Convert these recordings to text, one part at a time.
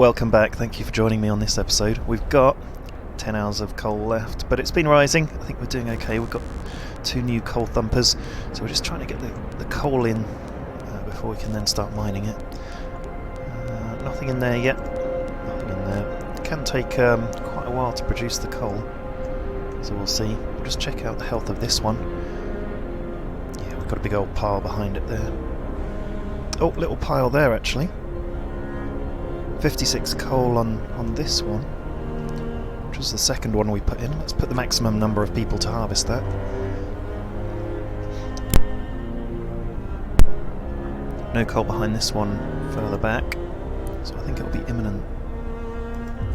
Welcome back, thank you for joining me on this episode. We've got 10 hours of coal left, but it's been rising. I think we're doing okay. We've got 2 new coal thumpers, so we're just trying to get the coal in before we can then start mining it. Nothing in there yet. Nothing in there. It can take quite a while to produce the coal, so we'll see. We'll just check out the health of this one. Yeah, we've got a big old pile behind it there. Oh, little pile there actually. 56 coal on this one, which was the second one we put in. Let's put the maximum number of people to harvest that. No coal behind this one further back, so I think it'll be imminent.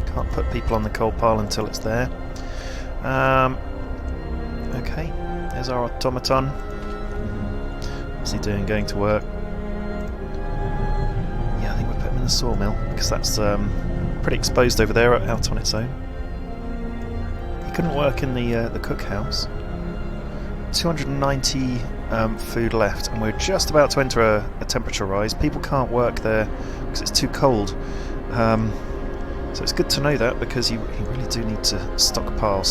Can't put people on the coal pile until it's there. Okay, there's our automaton. What's he doing? Going to work. Yeah, I think we'll put him in the sawmill, because that's pretty exposed over there out on its own. He couldn't work in the cookhouse. 290 food left, and we're just about to enter a temperature rise. People can't work there because it's too cold. So it's good to know that, because you really do need to stockpile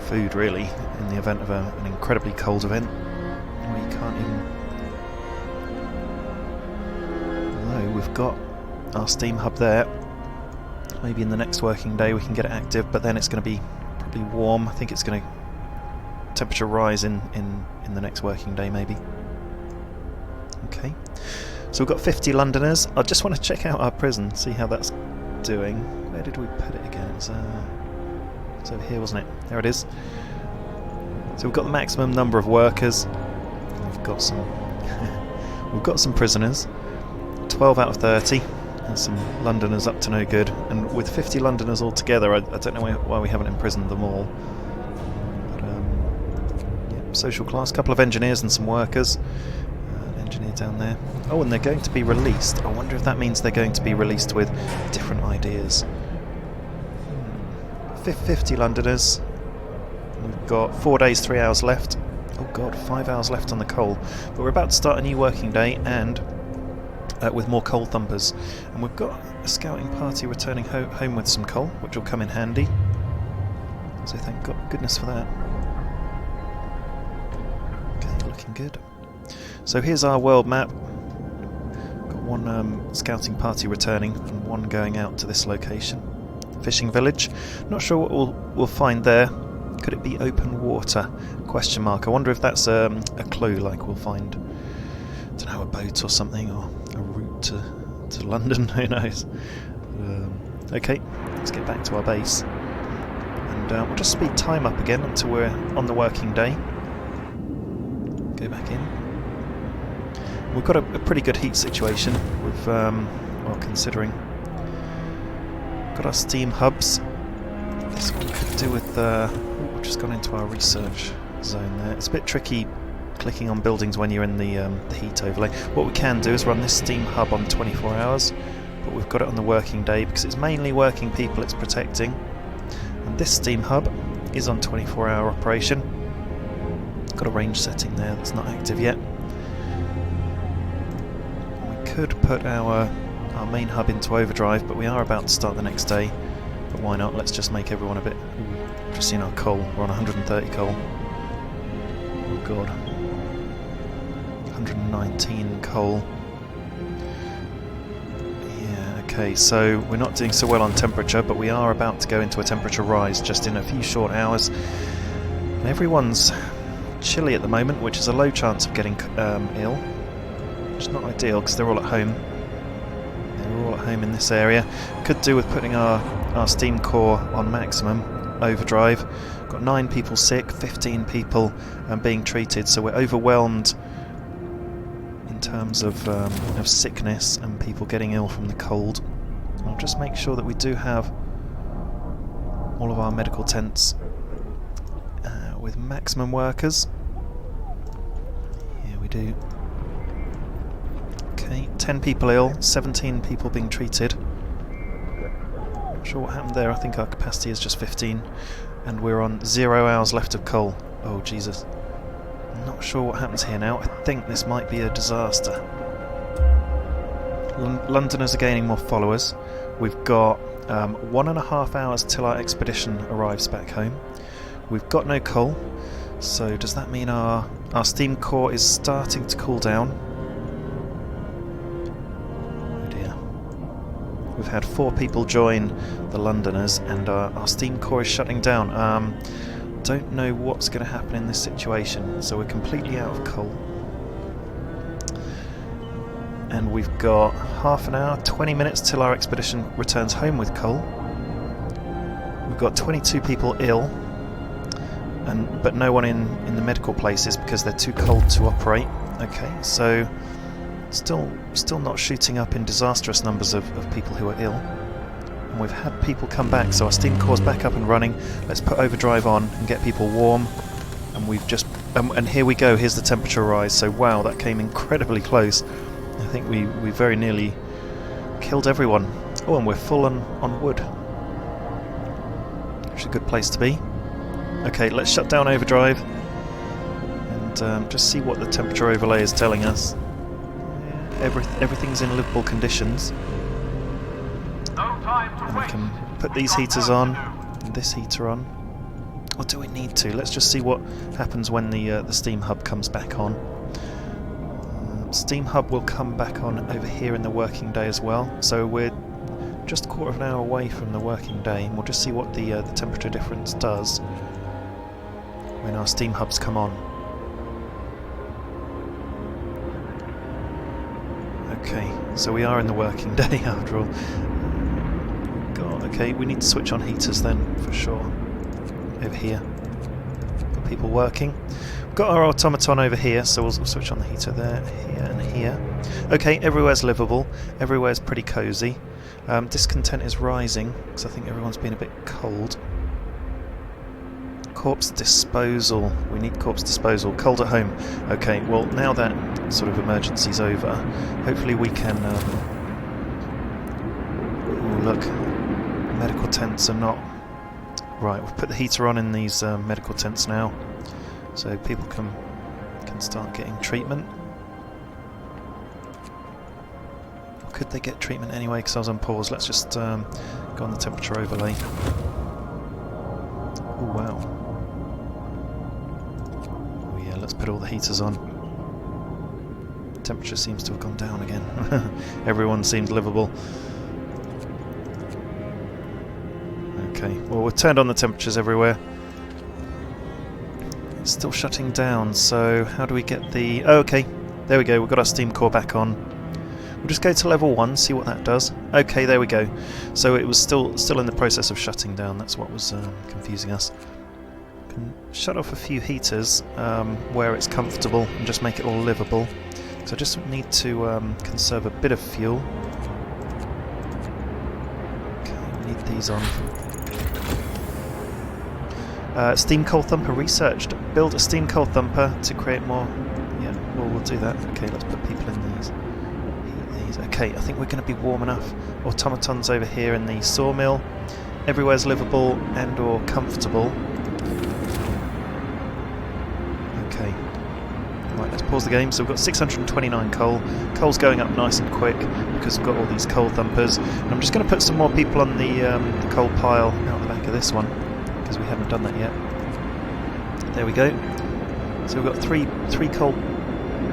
food, really, in the event of an incredibly cold event. Where you can't even... Although we've got our steam hub there. Maybe in the next working day we can get it active, but then it's going to be probably warm. I think it's going to temperature rise in the next working day, maybe. Okay, so we've got 50 Londoners. I just want to check out our prison, see how that's doing. Where did we put it again? It's over here, wasn't it? There it is. So we've got the maximum number of workers. We've got some we've got some prisoners. 12 out of 30. And some Londoners up to no good. And with 50 Londoners altogether, I don't know why we haven't imprisoned them all. Social class, couple of engineers and some workers. An engineer down there. Oh, and they're going to be released. I wonder if that means they're going to be released with different ideas. 50 Londoners. We've got 4 days, 3 hours left. Oh god, 5 hours left on the coal. But we're about to start a new working day, and with more coal thumpers. And we've got a scouting party returning home with some coal, which will come in handy. So thank goodness for that. Looking good. So here's our world map. Got one scouting party returning and one going out to this location. Fishing village. Not sure what we'll find there. Could it be open water? Question mark. I wonder if that's a clue, like we'll find, I don't know, a boat or something, or a route to London. Who knows? Okay, let's get back to our base, and we'll just speed time up again until we're on the working day. Go back in. We've got a pretty good heat situation. We've, well, considering, got our steam hubs. This one could do with. We've just gone into our research zone there. It's a bit tricky clicking on buildings when you're in the heat overlay. What we can do is run this steam hub on 24 hours, but we've got it on the working day because it's mainly working people it's protecting. And this steam hub is on 24-hour operation. Got a range setting there that's not active yet. We could put our main hub into overdrive, but we are about to start the next day. But why not? Let's just make everyone a bit... Just seen our coal. We're on 130 coal. Oh god. 119 coal. Yeah, okay, so we're not doing so well on temperature, but we are about to go into a temperature rise just in a few short hours. And everyone's chilly at the moment, which is a low chance of getting ill, which is not ideal because they're all at home. They're all at home in this area. Could do with putting our steam core on maximum overdrive. Got 9 people sick, 15 people being treated, so we're overwhelmed in terms of sickness and people getting ill from the cold. I'll just make sure that we do have all of our medical tents with maximum workers. Here we do. Okay, 10 people ill, 17 people being treated. Not sure what happened there. I think our capacity is just 15, and we're on 0 hours left of coal. Oh Jesus. Not sure what happens here now. I think this might be a disaster. Londoners are gaining more followers. We've got 1.5 hours till our expedition arrives back home. We've got no coal, so does that mean our steam core is starting to cool down? Oh dear. We've had 4 people join the Londoners, and our steam core is shutting down. Don't know what's going to happen in this situation, so we're completely out of coal. And we've got half an hour, 20 minutes till our expedition returns home with coal. We've got 22 people ill, but no one in the medical places because they're too cold to operate. Okay, so still not shooting up in disastrous numbers of people who are ill. And we've had people come back, so our steam core's back up and running. Let's put overdrive on and get people warm. And we've just and here we go. Here's the temperature rise. So wow, that came incredibly close. I think we very nearly killed everyone. Oh, and we're full on wood, which is a good place to be. Okay, let's shut down overdrive and just see what the temperature overlay is telling us. Everything's in livable conditions. And we can put these heaters on and this heater on. Or do we need to? Let's just see what happens when the steam hub comes back on. Steam hub will come back on over here in the working day as well, so we're just a quarter of an hour away from the working day, and we'll just see what the temperature difference does when our steam hubs come on. Okay, so we are in the working day after all. God, okay, we need to switch on heaters then, for sure. Over here. Got people working. We've got our automaton over here, so we'll switch on the heater there, here and here. Okay, everywhere's livable, everywhere's pretty cosy. Discontent is rising, because I think everyone's been a bit cold. Corpse disposal. We need corpse disposal. Cold at home. Okay, well now that sort of emergency's over, hopefully we can... oh, look, medical tents are not... Right, we've put the heater on in these medical tents now, so people can start getting treatment. Or could they get treatment anyway, because I was on pause? Let's just go on the temperature overlay. Oh wow. Oh yeah, let's put all the heaters on. Temperature seems to have gone down again. Everyone seems livable. Okay, well we've turned on the temperatures everywhere. It's still shutting down, so how do we get the... Oh, okay, there we go, we've got our steam core back on. We'll just go to level 1, see what that does. Okay, there we go. So it was still in the process of shutting down, that's what was confusing us. Can shut off a few heaters where it's comfortable and just make it all livable. So I just need to conserve a bit of fuel. Okay, we need these on. Steam coal thumper researched. Build a steam coal thumper to create more... Yeah, well, we'll do that. Okay, let's put people in these. Okay, I think we're going to be warm enough. Automatons over here in the sawmill. Everywhere's livable and or comfortable. Okay. Right, let's pause the game. So we've got 629 coal. Coal's going up nice and quick because we've got all these coal thumpers. And I'm just going to put some more people on the coal pile out the back of this one, because we haven't done that yet. There we go. So we've got three coal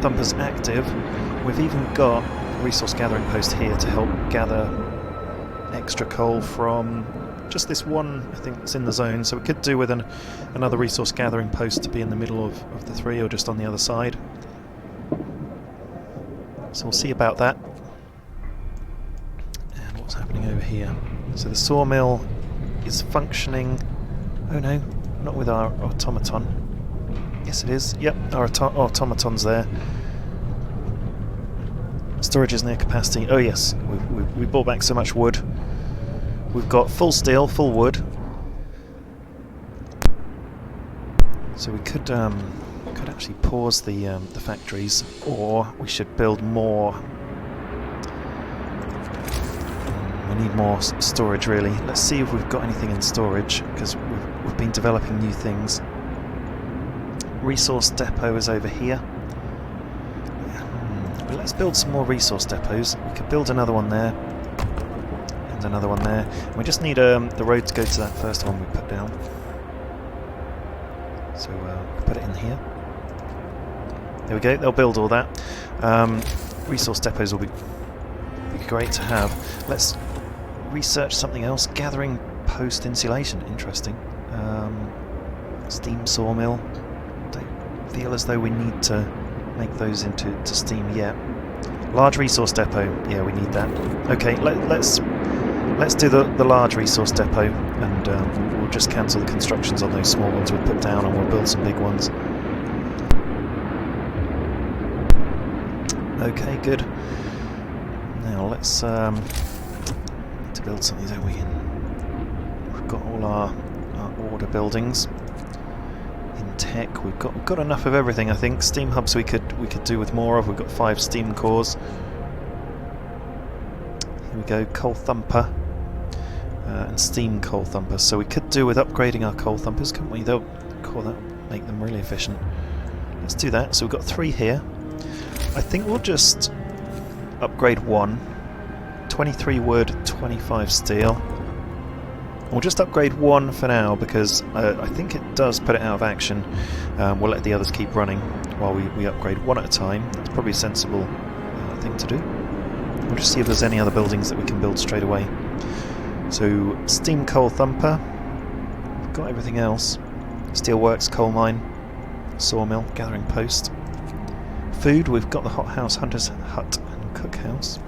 thumpers active. We've even got a resource gathering post here to help gather extra coal from just this one, I think, that's in the zone. So we could do with another resource gathering post to be in the middle of the three, or just on the other side. So we'll see about that. And what's happening over here? So the sawmill is functioning. Oh no, not with our automaton. Yes it is, yep, our automaton's there. Storage is near capacity. Oh yes, we brought back so much wood. We've got full steel, full wood. So we could actually pause the factories, or we should build more. We need more storage really. Let's see if we've got anything in storage, because we've been developing new things. Resource depot is over here. let's build some more resource depots. We could build another one there, and another one there. We just need the road to go to that first one we put down. So put it in here. There we go, they'll build all that. Resource depots will be great to have. Let's research something else. Gathering post insulation, interesting. Steam sawmill. Don't feel as though we need to make those into steam yet. Large resource depot, yeah, we need that. Okay, let's do the large resource depot, and we'll just cancel the constructions on those small ones we've put down, and we'll build some big ones. Okay, good. Now let's need to build something, don't we? We've got all our order buildings. In tech, we've got enough of everything, I think. Steam hubs we could do with more of. We've got 5 steam cores. Here we go, coal thumper and steam coal thumpers. So we could do with upgrading our coal thumpers, couldn't we? They'll make them really efficient. Let's do that. So we've got 3 here. I think we'll just upgrade 1. 23 wood, 25 steel. We'll just upgrade 1 for now because I think it does put it out of action. We'll let the others keep running while we upgrade 1 at a time. That's probably a sensible thing to do. We'll just see if there's any other buildings that we can build straight away. So, steam coal thumper. We've got everything else. Steelworks, coal mine, sawmill, gathering post. Food, we've got the hothouse, hunter's hut and cookhouse.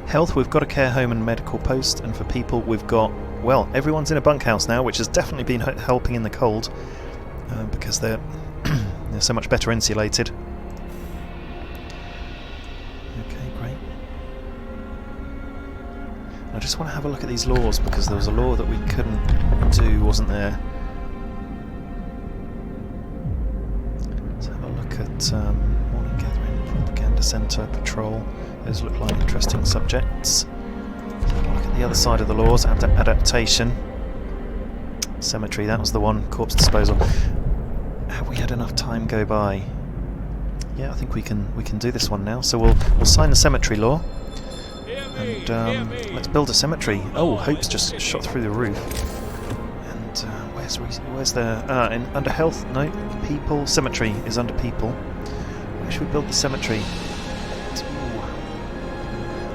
Health, we've got a care home and medical post, and for people we've got, well, everyone's in a bunkhouse now, which has definitely been helping in the cold, because they're so much better insulated. Okay, great. I just want to have a look at these laws, because there was a law that we couldn't do, wasn't there? Let's have a look at morning gathering, propaganda centre, patrol. Those look like interesting subjects. Let's have a look at the other side of the laws. Adaptation. Cemetery, that was the one. Corpse disposal. Have we had enough time go by? Yeah, I think we can do this one now. So we'll sign the cemetery law. And let's build a cemetery. Oh, Hope's just shot through the roof. And where's the... under health? No, people. Cemetery is under people. Where should we build the cemetery?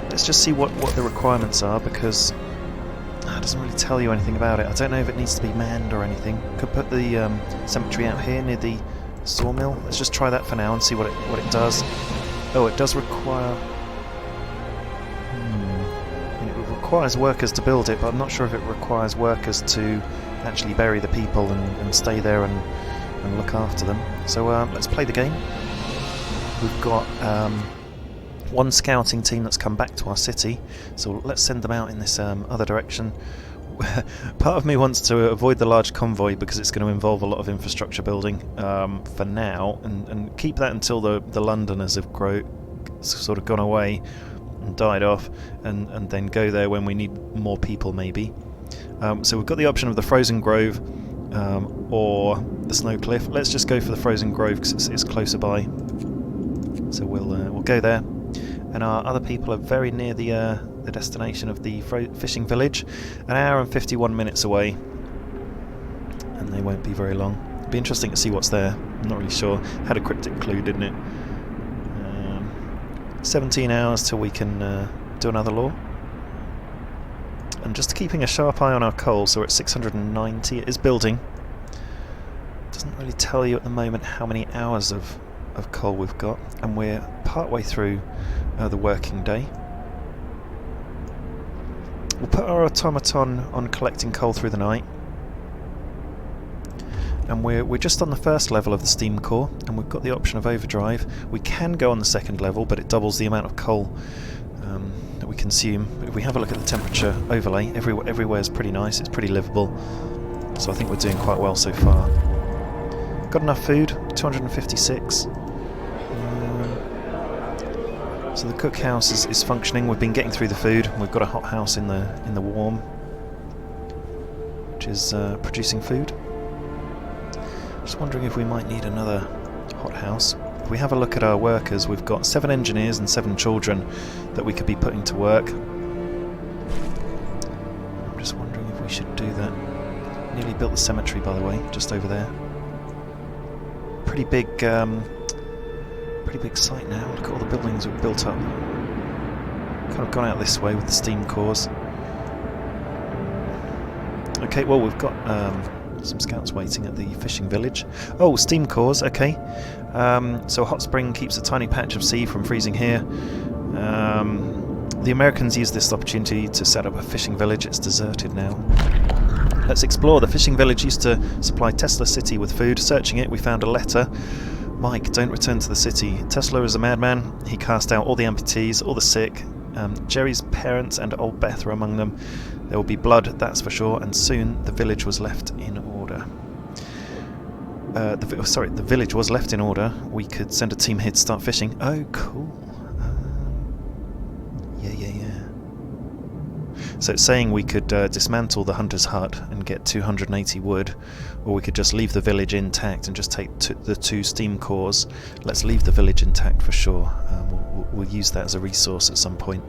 Let's just see what the requirements are, because it doesn't really tell you anything about it. I don't know if it needs to be manned or anything. Could put the cemetery out here near the sawmill. Let's just try that for now and see what it does. Oh, it does require... It requires workers to build it, but I'm not sure if it requires workers to actually bury the people and stay there and look after them. So let's play the game. We've got... 1 scouting team that's come back to our city, so let's send them out in this other direction. Part of me wants to avoid the large convoy because it's going to involve a lot of infrastructure building for now, and keep that until the Londoners have sort of gone away and died off, and then go there when we need more people maybe. So we've got the option of the Frozen Grove or the Snow Cliff. Let's just go for the Frozen Grove because it's closer by. So we'll go there. And our other people are very near the destination of the fishing village, an hour and 51 minutes away, and they won't be very long. It'll be interesting to see what's there. I'm not really sure. Had a cryptic clue, didn't it? 17 hours till we can do another law. And just keeping a sharp eye on our coal, so we're at 690. It is building. Doesn't really tell you at the moment how many hours of coal we've got, and we're partway through the working day. We'll put our automaton on collecting coal through the night, and we're just on the first level of the steam core, and we've got the option of overdrive. We can go on the second level, but it doubles the amount of coal that we consume. But if we have a look at the temperature overlay, everywhere is pretty nice, it's pretty livable, so I think we're doing quite well so far. Got enough food, 256. So the cookhouse is functioning. We've been getting through the food. We've got a hothouse in the warm, which is producing food. Just wondering if we might need another hothouse. If we have a look at our workers, we've got 7 engineers and 7 children that we could be putting to work. I'm just wondering if we should do that. Nearly built the cemetery, by the way, just over there. Pretty big site now. Look at all the buildings we've built up. Kind of gone out this way with the steam cores. Okay, well we've got some scouts waiting at the fishing village. Oh, steam cores, okay. So a hot spring keeps a tiny patch of sea from freezing here. The Americans used this opportunity to set up a fishing village. It's deserted now. Let's explore. The fishing village used to supply Tesla City with food. Searching it, we found a letter. Mike, don't return to the city. Tesla is a madman. He cast out all the amputees, all the sick. Jerry's parents and old Beth were among them. There will be blood, that's for sure, and soon the village was left in order. The village was left in order. We could send a team here to start fishing. Oh, cool. Yeah. So it's saying we could dismantle the hunter's hut and get 280 wood, or we could just leave the village intact and just take the 2 steam cores. Let's leave the village intact for sure. We'll use that as a resource at some point.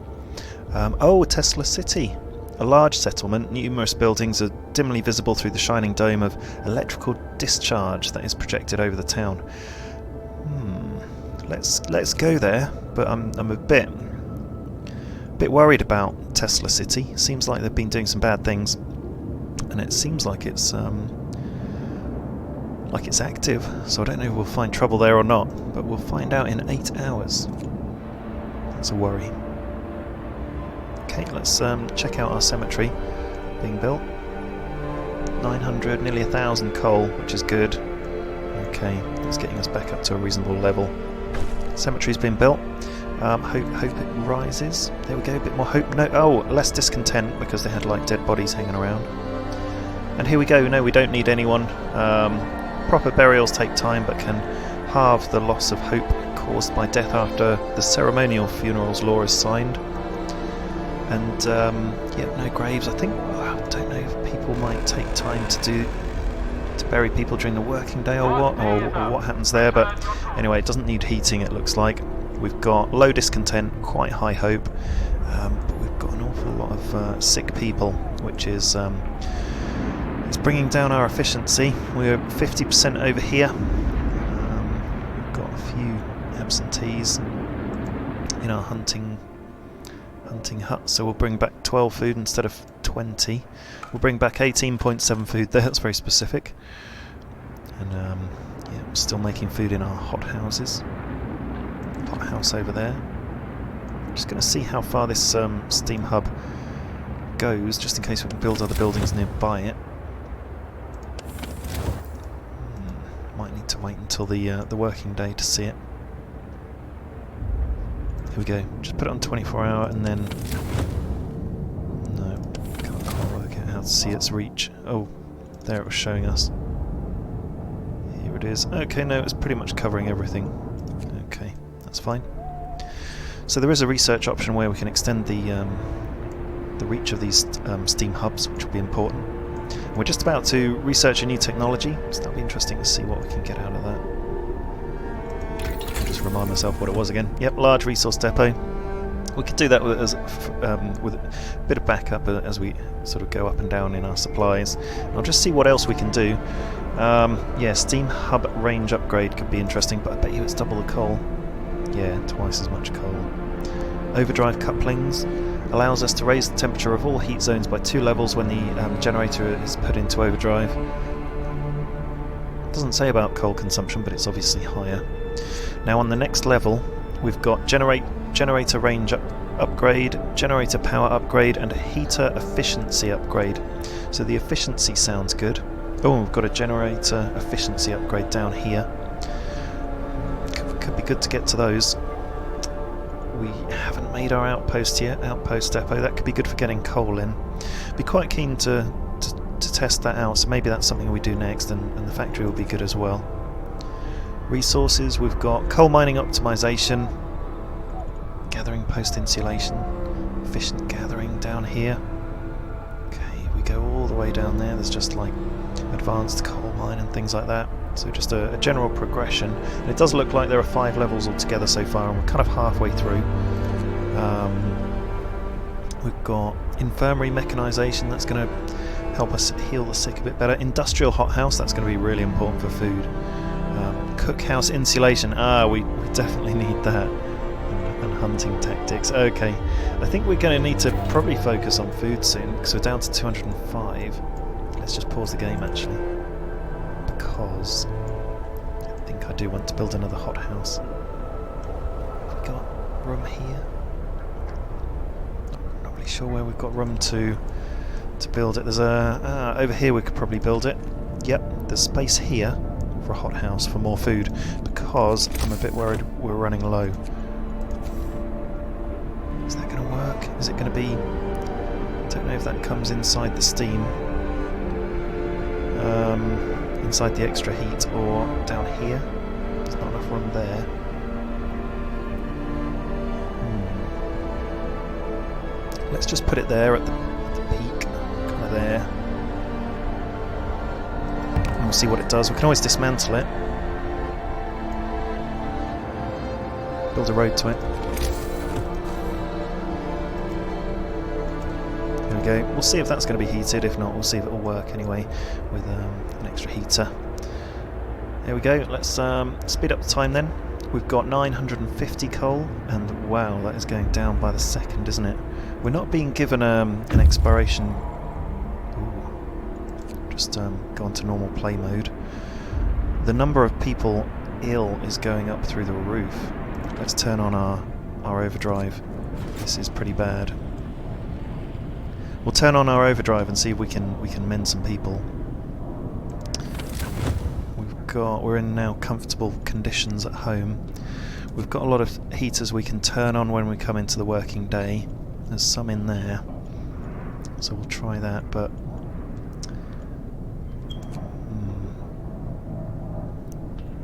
Oh, Tesla City. A large settlement, numerous buildings are dimly visible through the shining dome of electrical discharge that is projected over the town. Let's go there, but I'm a bit worried about Tesla City. Seems like they've been doing some bad things, and it seems like it's active. So I don't know if we'll find trouble there or not, but we'll find out in 8 hours. That's a worry. Okay, let's check out our cemetery being built. 900, nearly 1,000 coal, which is good. Okay, that's getting us back up to a reasonable level. Cemetery's been built. Hope it rises. There we go, a bit more hope. No, oh, less discontent because they had like dead bodies hanging around. And here we go. No, we don't need anyone. Proper burials take time, but can halve the loss of hope caused by death after the ceremonial funerals law is signed. And yeah, no graves. I don't know if people might take time to bury people during the working day or what happens there. But anyway, it doesn't need heating. It looks like we've got low discontent, quite high hope, but we've got an awful lot of sick people, which is it's bringing down our efficiency. We're 50% over here. We've got a few absentees in our hunting hut, so we'll bring back 12 food instead of 20. We'll bring back 18.7 food there. That's very specific. And yeah, I'm still making food in our hot houses. Hot house over there. Just going to see how far this steam hub goes, just in case we can build other buildings nearby it. Might need to wait until the working day to see it. Here we go. Just put it on 24-hour and then... No, can't work out how to see its reach. Oh, there it was showing us. Here it is. Okay, no, it's pretty much covering everything. Okay, that's fine. So there is a research option where we can extend the reach of these steam hubs, which will be important. And we're just about to research a new technology, so that'll be interesting to see what we can get out of that. Just remind myself what it was again. Yep, large resource depot. We could do that with a bit of backup as we sort of go up and down in our supplies. And I'll just see what else we can do. Yeah, steam hub range upgrade could be interesting, but I bet you it's double the coal. Yeah, twice as much coal. Overdrive couplings allows us to raise the temperature of all heat zones by 2 levels when the generator is put into overdrive. It doesn't say about coal consumption, but it's obviously higher. Now on the next level, we've got generator range upgrade, generator power upgrade, and a heater efficiency upgrade. So the efficiency sounds good. Oh, we've got a generator efficiency upgrade down here. Could be good to get to those. We haven't made our outpost yet, outpost depot. That could be good for getting coal in. Be quite keen to test that out, so maybe that's something we do next, and the factory will be good as well. Resources, we've got coal mining optimization, gathering post insulation, efficient gathering down here. Okay, we go all the way down there. There's just like advanced coal mine and things like that. So just a general progression. And it does look like there are 5 levels altogether so far, and we're kind of halfway through. We've got Infirmary mechanisation, that's going to help us heal the sick a bit better. Industrial hothouse, that's going to be really important for food. Cookhouse insulation, we definitely need that. And hunting tactics. Okay, I think we're going to need to probably focus on food soon, because we're down to 205. Let's just pause the game actually, because I think I do want to build another hothouse. Have we got room here? Not really sure where we've got room to build it. There's over here we could probably build it. Yep, there's space here for a hothouse for more food, because I'm a bit worried we're running low. Is that going to work? Is it going to be... I don't know if that comes inside the steam, inside the extra heat, or down here. There's not enough room there. Let's just put it there at the peak, kind of there. And we'll see what it does. We can always dismantle it. Build a road to it. Go. We'll see if that's going to be heated. If not, we'll see if it will work anyway with an extra heater. There we go. Let's speed up the time then. We've got 950 coal, and wow, that is going down by the second, isn't it? We're not being given an expiration. Ooh. Just go on to normal play mode. The number of people ill is going up through the roof. Let's turn on our overdrive. This is pretty bad. We'll turn on our overdrive and see if we can mend some people. We're in now comfortable conditions at home. We've got a lot of heaters we can turn on when we come into the working day. There's some in there, so we'll try that. But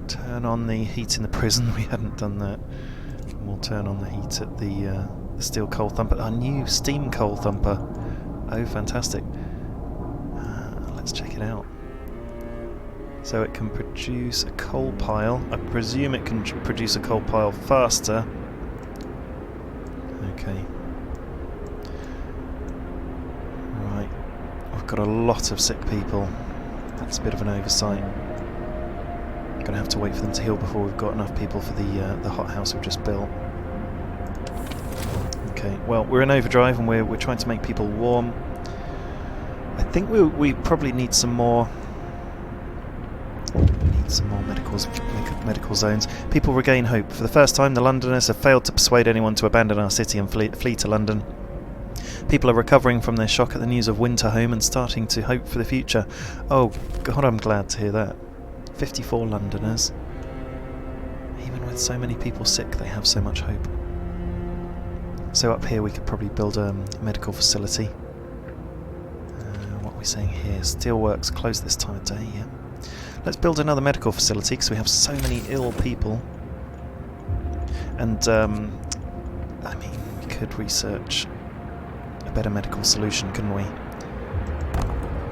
turn on the heat in the prison. We hadn't done that. And we'll turn on the heat at the steel coal thumper. Our new steam coal thumper. Oh, fantastic. Let's check it out. So it can produce a coal pile. I presume it can produce a coal pile faster. Okay. Right. We've got a lot of sick people. That's a bit of an oversight. Going to have to wait for them to heal before we've got enough people for the hothouse we've just built. Okay, well, we're in overdrive and we're trying to make people warm. I think we probably need some more. Medical zones. People regain hope. For the first time, the Londoners have failed to persuade anyone to abandon our city and flee to London. People are recovering from their shock at the news of Winterhome and starting to hope for the future. Oh God, I'm glad to hear that. 54 Londoners. Even with so many people sick, they have so much hope. So up here we could probably build a medical facility. What are we saying here? Steelworks closed this time of day, yeah. Let's build another medical facility because we have so many ill people. And, I mean, we could research a better medical solution, couldn't we?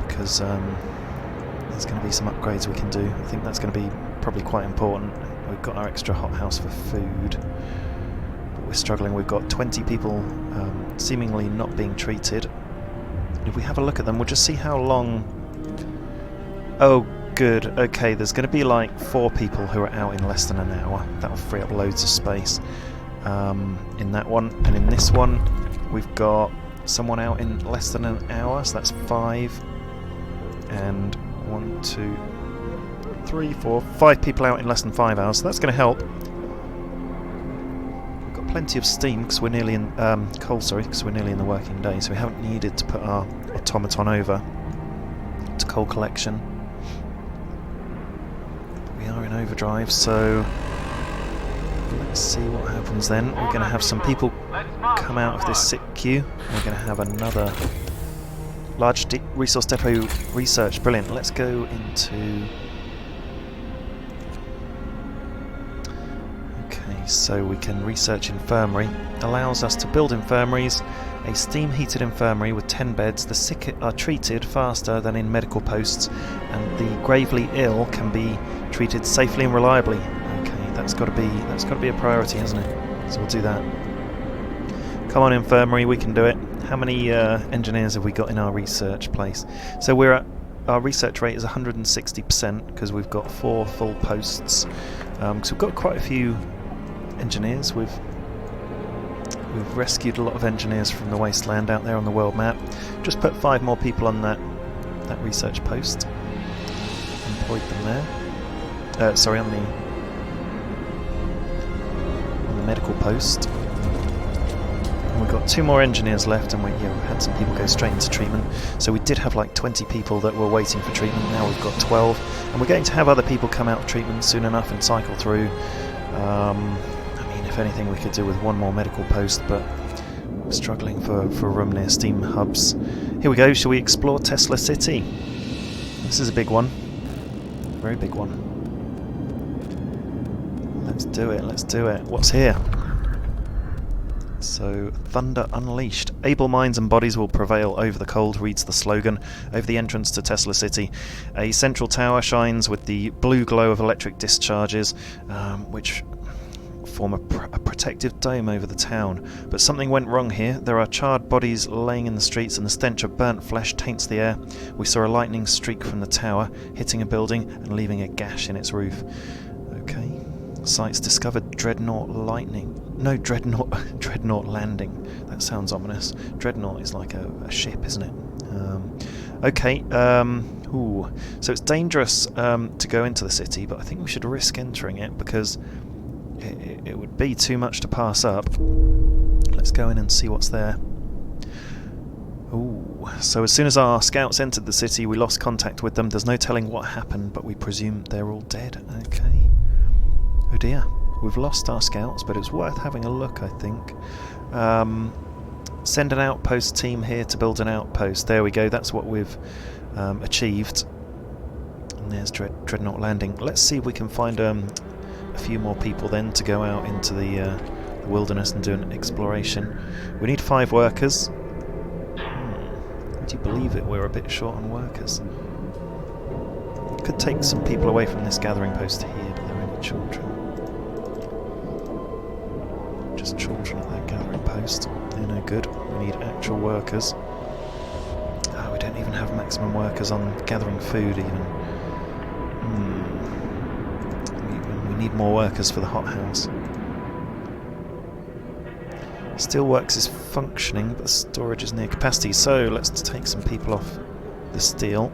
Because there's going to be some upgrades we can do. I think that's going to be probably quite important. We've got our extra hothouse for food. We're struggling. We've got 20 people seemingly not being treated. If we have a look at them, we'll just see how long... Oh, good. Okay, there's going to be like 4 people who are out in less than an hour. That'll free up loads of space in that one. And in this one, we've got someone out in less than an hour, so that's 5. And 1, 2, 3, 4, 5 people out in less than 5 hours, so that's going to help. Plenty of steam because we're nearly in coal, sorry, because we're nearly in the working day, so we haven't needed to put our automaton over to coal collection. But we are in overdrive, so let's see what happens then. We're going to have some people come out of this sick queue. We're going to have another large resource depot research. Brilliant. Let's go into... So we can research infirmary. Allows us to build infirmaries. A steam-heated infirmary with 10 beds. The sick are treated faster than in medical posts, and the gravely ill can be treated safely and reliably. Okay, that's got to be a priority, hasn't it? So we'll do that. Come on, Infirmary, we can do it. How many engineers have we got in our research place? So we're at, our research rate is 160% because we've got 4 full posts. So we've got quite a few engineers. We've rescued a lot of engineers from the wasteland out there on the world map. Just put 5 more people on that research post. Employed them there. Sorry, on the medical post. And we've got 2 more engineers left, and we had some people go straight into treatment. So we did have like 20 people that were waiting for treatment. Now we've got 12, and we're going to have other people come out of treatment soon enough and cycle through. If anything, we could do with 1 more medical post, but we're struggling for room near steam hubs. Here we go. Shall we explore Tesla City? This is a big one. Very big one. Let's do it. Let's do it. What's here? So, Thunder Unleashed. Able minds and bodies will prevail over the cold, reads the slogan over the entrance to Tesla City. A central tower shines with the blue glow of electric discharges, which form a protective dome over the town. But something went wrong here. There are charred bodies laying in the streets, and the stench of burnt flesh taints the air. We saw a lightning streak from the tower, hitting a building and leaving a gash in its roof. Okay. Sites discovered Dreadnought Lightning. No, Dreadnought Landing. That sounds ominous. Dreadnought is like a ship, isn't it? Okay. Ooh. So it's dangerous to go into the city, but I think we should risk entering it because it would be too much to pass up. Let's go in and see what's there. Ooh. So as soon as our scouts entered the city, we lost contact with them. There's no telling what happened, but we presume they're all dead. Okay. Oh dear. We've lost our scouts, but it's worth having a look, I think. Send an outpost team here to build an outpost. There we go. That's what we've achieved. And there's Dreadnought Landing. Let's see if we can find a few more people then to go out into the wilderness and do an exploration. We need 5 workers. Would you believe it? We're a bit short on workers. Could take some people away from this gathering post here, but there are any children. Just children at that gathering post. They're no good. We need actual workers. Oh, we don't even have maximum workers on gathering food even. We need more workers for the hothouse. Steelworks is functioning, but the storage is near capacity, so let's take some people off the steel.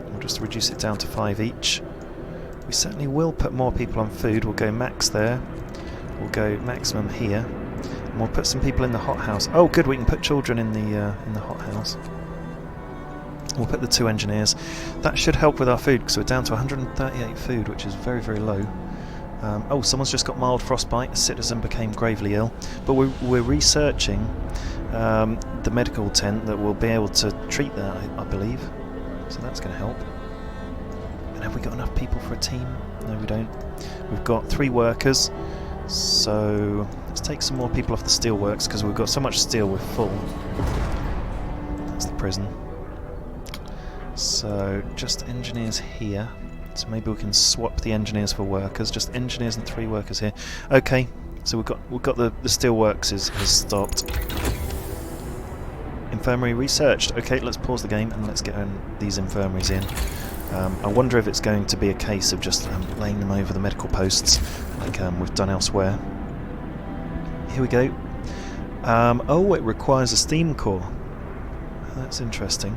We'll just reduce it down to 5 each. We certainly will put more people on food. We'll go max there. We'll go maximum here. And we'll put some people in the hothouse. Oh good, we can put children in the hothouse. We'll put the 2 engineers. That should help with our food, because we're down to 138 food, which is very, very low. Oh, someone's just got mild frostbite. A citizen became gravely ill. But we're researching the medical tent that will be able to treat that, I believe. So that's going to help. And have we got enough people for a team? No, we don't. We've got 3 workers. So let's take some more people off the steelworks, because we've got so much steel we're full. That's the prison. So just engineers here. So maybe we can swap the engineers for workers. Just engineers and 3 workers here. Okay, so we've got the steelworks has stopped. Infirmary researched. Okay, let's pause the game and let's get these infirmaries in. I wonder if it's going to be a case of just laying them over the medical posts, like we've done elsewhere. Here we go. Oh, it requires a steam core. That's interesting.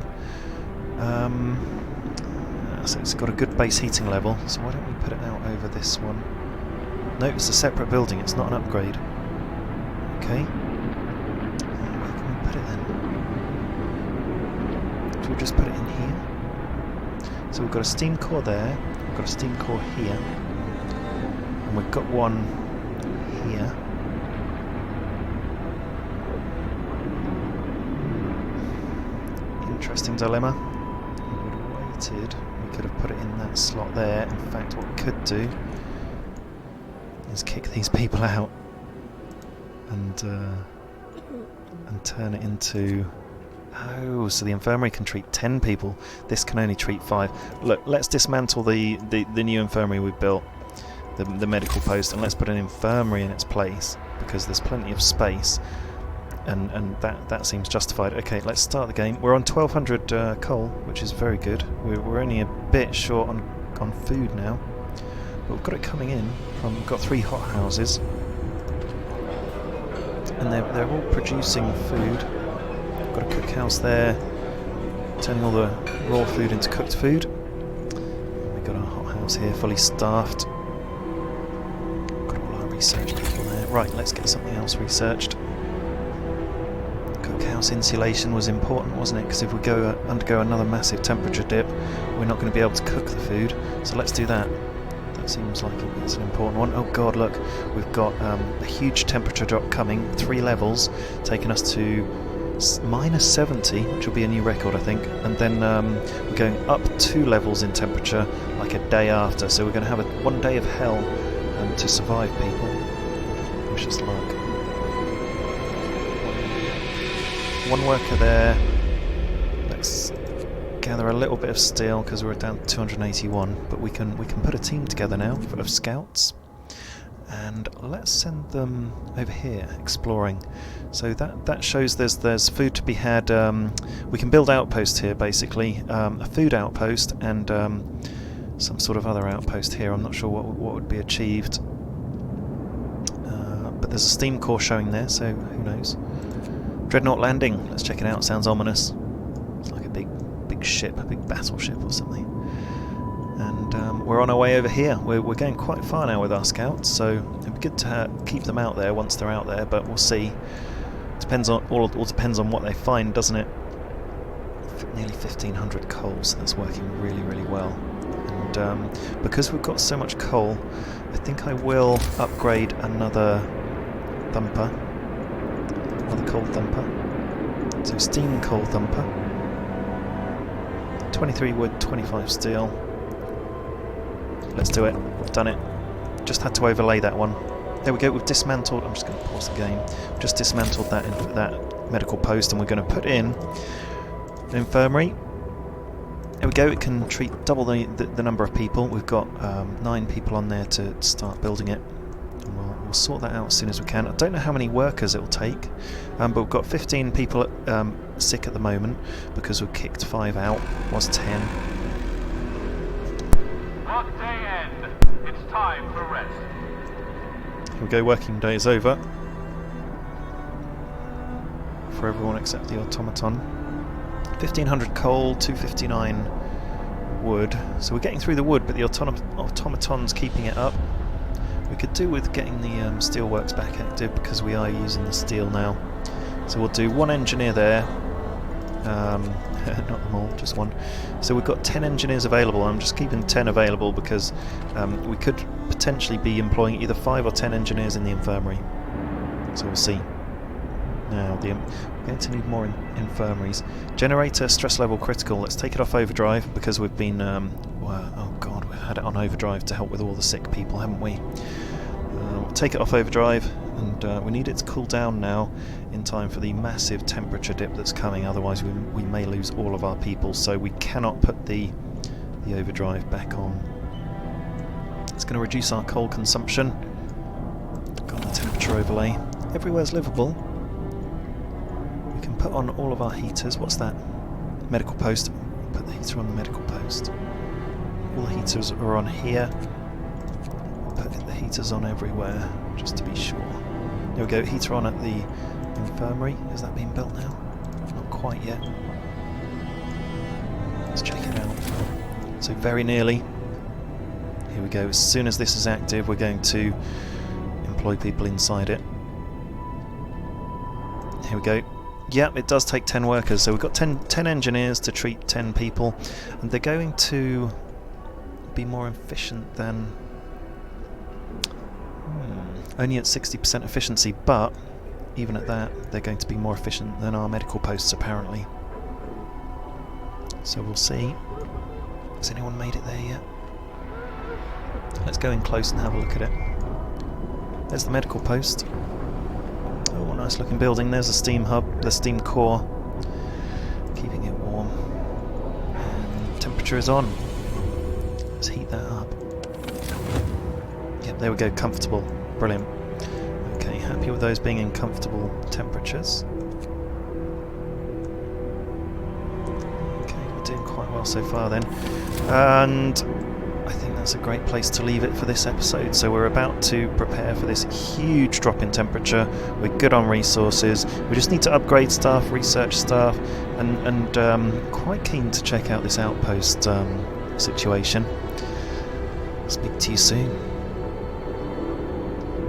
So it's got a good base heating level, so why don't we put it out over this one? No, it's a separate building, it's not an upgrade. Okay. Where can we put it then? Should we just put it in here? So we've got a steam core there, we've got a steam core here, and we've got one here. Interesting dilemma. We would have waited. We could have put it in that slot there. In fact, what we could do is kick these people out and turn it into Oh, so the infirmary can treat 10 people. This can only treat 5. Look, let's dismantle the new infirmary we built, the medical post, and let's put an infirmary in its place, because there's plenty of space, and that seems justified. Okay, let's start the game. We're on 1200 coal, which is very good. We're only a bit short on food now, but we've got it coming in from. We've got 3 hothouses, and they're all producing food. We've got a cookhouse there, turning all the raw food into cooked food. We've got our hothouse here, fully staffed. Got all our research people there. Right, let's get something else researched. Cookhouse insulation was important, wasn't it? Because if we undergo another massive temperature dip, we're not going to be able to cook the food. So let's do that. That seems like it's an important one. Oh god, look, we've got a huge temperature drop coming, 3 levels, taking us to -70, which will be a new record, I think. And then we're going up 2 levels in temperature, like a day after. So we're going to have one day of hell to survive, people. Wish us luck. 1 worker there. Let's gather a little bit of steel because we're down to 281, but we can put a team together now of scouts, and let's send them over here exploring. So that shows there's food to be had. We can build outposts here, basically, a food outpost and some sort of other outpost here. I'm not sure what would be achieved, but there's a steam core showing there, so who knows. Dreadnought landing. Let's check it out. Sounds ominous. It's like a big ship, a big battleship or something. And we're on our way over here. We're going quite far now with our scouts, so it'd be good to keep them out there once they're out there. But we'll see. All depends on what they find, doesn't it? Nearly 1500 coal, so that's working really well. And because we've got so much coal, I think I will upgrade another thumper. Another coal thumper. So steam coal thumper. 23 wood, 25 steel. Let's do it. We've done it. Just had to overlay that one. There we go. We've dismantled. I'm just going to pause the game. We've just dismantled that medical post, and we're going to put in an infirmary. There we go. It can treat double the number of people. We've got 9 people on there to start building it. And we'll sort that out as soon as we can. I don't know how many workers it will take, but we've got 15 people sick at the moment because we've kicked 5 out. Was 10. Work day end. It's time for rest. Here we go. Working day is over for everyone except the automaton. 1500 coal, 259 wood. So we're getting through the wood, but the automaton's keeping it up. We could do with getting the steelworks back active because we are using the steel now. So we'll do 1 engineer there. Not them all, just 1. So we've got 10 engineers available. I'm just keeping 10 available because we could potentially be employing either 5 or 10 engineers in the infirmary. So we'll see. Now, we're going to need more infirmaries. Generator, stress level critical. Let's take it off overdrive because we've been... oh god, we've had it on overdrive to help with all the sick people, haven't we? We'll take it off overdrive, and we need it to cool down now in time for the massive temperature dip that's coming, otherwise we may lose all of our people, so we cannot put the overdrive back on. It's going to reduce our coal consumption. Got the temperature overlay. Everywhere's livable. We can put on all of our heaters. What's that? Medical post. Put the heater on the medical post. All the heaters are on here. Put the heaters on everywhere, just to be sure. There we go, heater on at the infirmary. Is that being built now? Not quite yet. Let's check it out. So very nearly. Here we go. As soon as this is active, we're going to employ people inside it. Here we go. Yep, it does take 10 workers. So we've got 10 engineers to treat 10 people, and they're going to be more efficient than... only at 60% efficiency, but even at that, they're going to be more efficient than our medical posts, apparently. So we'll see. Has anyone made it there yet? Let's go in close and have a look at it. There's the medical post. Oh, nice looking building. There's the steam hub, the steam core. keeping it warm. And temperature is on. Let's heat that up. Yep, there we go, comfortable. Brilliant. Okay, happy with those being in comfortable temperatures. Okay, we're doing quite well so far then. And I think that's a great place to leave it for this episode. So we're about to prepare for this huge drop in temperature. We're good on resources. We just need to upgrade staff, research staff, and quite keen to check out this outpost situation. Speak to you soon.